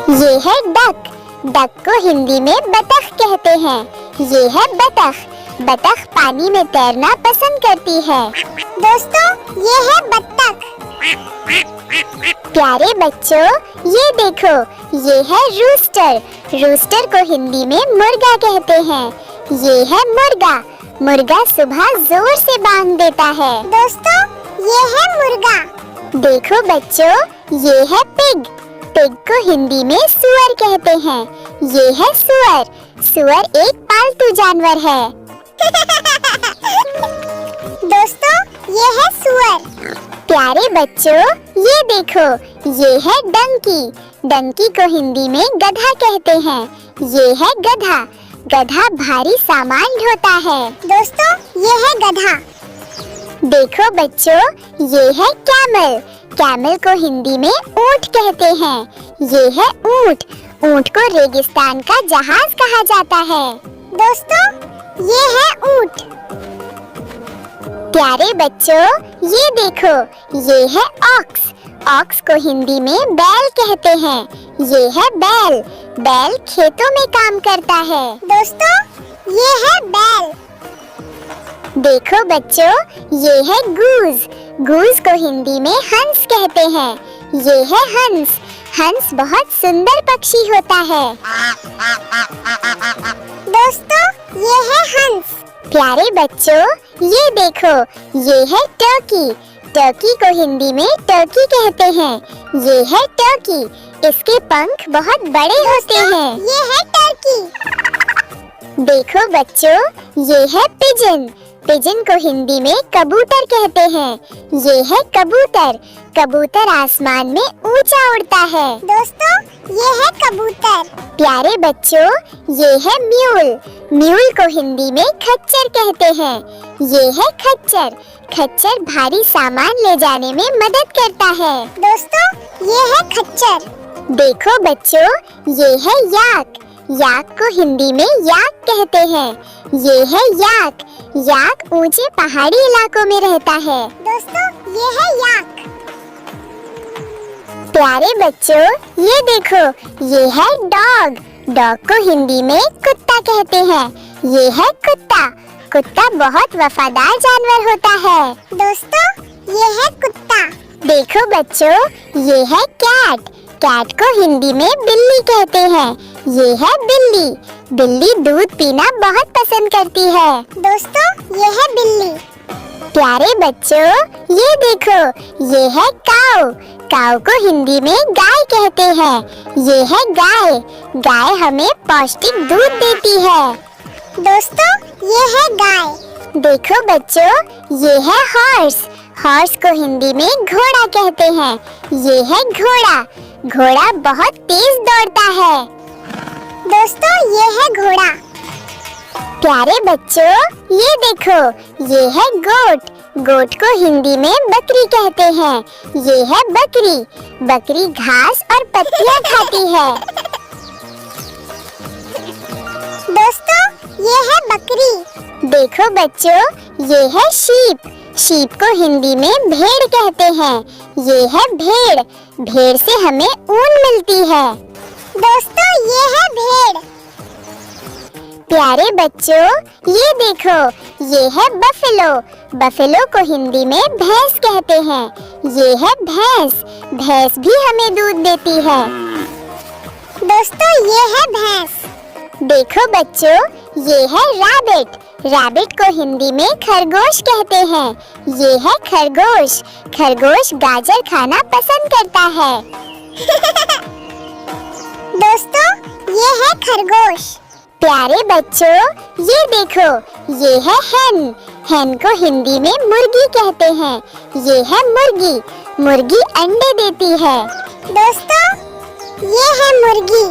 ये है duck. Duck को हिंदी में बतख कहते हैं। ये है बतख। बतख पानी में तैरना पसंद करती है। दोस्तों, ये है बत्तख। प्यारे बच्चों, ये देखो, ये है रूस्टर। रूस्टर को हिंदी में मुर्गा कहते हैं। ये है मुर्गा। मुर्गा सुबह जोर से बांग देता है। दोस्तों, ये है मुर्गा। देखो बच्चों, ये है पिग। पिग को हिंदी में सुअर कहते हैं। ये है सुअर। सुअर एक पालतू जानवर है। दोस्तों, ये है सुअर। प्यारे बच्चों, ये देखो, ये है डंकी। डंकी को हिंदी में गधा कहते हैं। ये है गधा। गधा भारी सामान ढोता है। दोस्तों, ये है गधा। देखो बच्चों, ये है कैमल। कैमल को हिंदी में ऊंट कहते हैं। ये है ऊंट। ऊंट को रेगिस्तान का जहाज कहा जाता है। दोस्तों, ये है ऊंट। प्यारे बच्चों, ये देखो, ये है ऑक्स। ऑक्स को हिंदी में बैल कहते हैं। ये है बैल। बैल खेतों में काम करता है। दोस्तों, ये है बैल। देखो बच्चों, ये है गूज। गूज को हिंदी में हंस कहते हैं। ये है हंस। हंस बहुत सुंदर पक्षी होता है। दोस्तों, ये है हंस। प्यारे बच्चों, ये देखो, ये है टर्की। टर्की को हिंदी में टर्की कहते हैं। ये है टर्की। इसके पंख बहुत बड़े होते हैं। ये है टर्की। देखो बच्चों, ये है पिजन। पिजन को हिंदी में कबूतर कहते हैं। ये है कबूतर। कबूतर आसमान में ऊंचा उड़ता है। दोस्तों, ये है कबूतर। प्यारे बच्चों, ये है म्यूल। म्यूल को हिंदी में खच्चर कहते हैं। ये है खच्चर। खच्चर भारी सामान ले जाने में मदद करता है। दोस्तों, ये है खच्चर। देखो बच्चों, ये है याक। याक को हिंदी में याक कहते हैं। ये है याक। याक ऊंचे पहाड़ी इलाकों में रहता है। दोस्तों, ये है याक। प्यारे बच्चों, ये देखो, ये है डॉग। डॉग को हिंदी में कुत्ता कहते हैं। ये है कुत्ता। कुत्ता बहुत वफादार जानवर होता है। दोस्तों, ये है कुत्ता। देखो बच्चों, ये है कैट। कैट को हिंदी में बिल्ली कहते हैं। ये है बिल्ली। बिल्ली दूध पीना बहुत पसंद करती है। दोस्तों, ये है बिल्ली। प्यारे बच्चों, ये देखो, ये है काऊ। काऊ को हिंदी में गाय कहते हैं। ये है गाय। गाय हमें पौष्टिक दूध देती है। दोस्तों, ये है गाय। देखो बच्चों, ये है हॉर्स। हॉर्स को हिंदी में घोड़ा कहते हैं। ये है घोड़ा। घोड़ा बहुत तेज दौड़ता है। दोस्तों, ये है घोड़ा। प्यारे बच्चों, ये देखो, ये है गोट। गोट को हिंदी में बकरी कहते हैं। ये है बकरी। बकरी घास और पत्तियां खाती है। दोस्तों, ये है बकरी। देखो बच्चों, ये है शीप। शीप को हिंदी में भेड़ कहते हैं। ये है भेड़। भेड़ से हमें ऊन मिलती है। दोस्तों, ये है भेड़। प्यारे बच्चों, ये देखो, ये है बफेलो। बफेलो को हिंदी में भैंस कहते हैं। ये है भैंस। भैंस भी हमें दूध देती है। दोस्तों, ये है भैंस। देखो बच्चों, ये है रैबिट। रैबिट को हिंदी में खरगोश कहते हैं। ये है खरगोश। खरगोश गाजर खाना पसंद करता है। दोस्तों, ये है खरगोश। प्यारे बच्चों, ये देखो, ये है hen। hen को हिंदी में मुर्गी कहते हैं। ये है मुर्गी। मुर्गी अंडे देती है। दोस्तों, ये है मुर्गी।